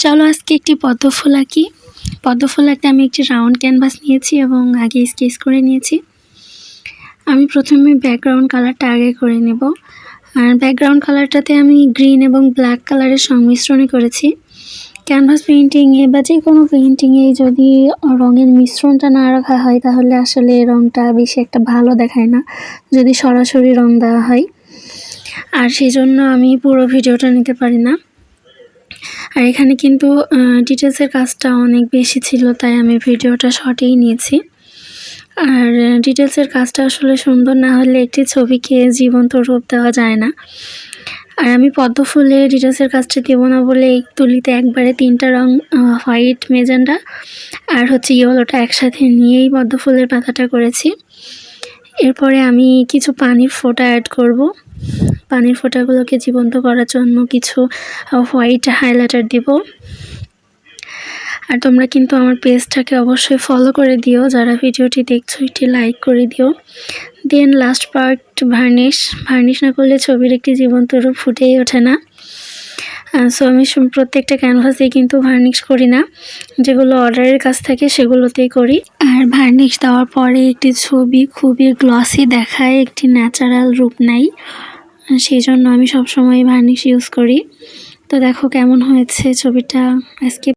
চলো আজকে একটি পদ্ম ফুল আঁকি। পদ্ম ফুল আঁকতে আমি একটি রাউন্ড ক্যানভাস নিয়েছি এবং আগে স্কেচ করে নিয়েছি। আমি প্রথমে ব্যাকগ্রাউন্ড কালারটা আগে করে নেব। আর ব্যাকগ্রাউন্ড কালারটাতে আমি গ্রিন এবং ব্ল্যাক কালারের সংমিশ্রণই করেছি। ক্যানভাস পেইন্টিংয়ে বা যে কোনো পেইন্টিংয়ে যদি রঙের মিশ্রণটা না রাখা হয় তাহলে আসলে রঙটা বেশি একটা ভালো দেখায় না যদি সরাসরি রং দেওয়া হয়। আর সেই জন্য আমি পুরো ভিডিওটা নিতে পারি না। আর এখানে কিন্তু ডিটেলসের কাজটা অনেক বেশি ছিল, তাই আমি ভিডিওটা শর্টেই নিয়েছি। আর ডিটেলসের কাজটা আসলে সুন্দর না হলে একটি ছবিকে জীবন্ত রূপ দেওয়া যায় না। আর আমি পদ্ম ফুলে ডিটেলসের কাজটা দেব না বলে এই তুলিতে একবারে 3টা রং হোয়াইট, মেজেন্ডা আর ইয়েলোটা একসাথে নিয়েই পদ্ম ফুলের পাতাটা করেছি। এরপরে আমি কিছু পানির ফোঁটা অ্যাড করব। পানির ফোঁটাগুলোকে জীবন্ত করার জন্য কিছু হোয়াইট হাইলাইটার দিব। আর তোমরা কিন্তু আমার পেজটাকে অবশ্যই ফলো করে দিও, যারা ভিডিওটি দেখছো একটি লাইক করে দিও। দেন লাস্ট পার্ট ভার্নিশ না করলে ছবির একটি জীবন্ত রূপ ফুটেই ওঠে না। সো আমি প্রত্যেকটা ক্যানভাসে কিন্তু ভার্নিশ করি না, যেগুলো অর্ডারের কাজ থাকে সেগুলোতেই করি। আর ভার্নিশ দেওয়ার পরে একটি ছবি খুবই গ্লসি দেখায়, একটি ন্যাচারাল রূপ নেয়। সেই জন্য আমি সবসময় ভার্নিশ ইউজ করি। তো দেখো কেমন হয়েছে ছবিটা আজকে।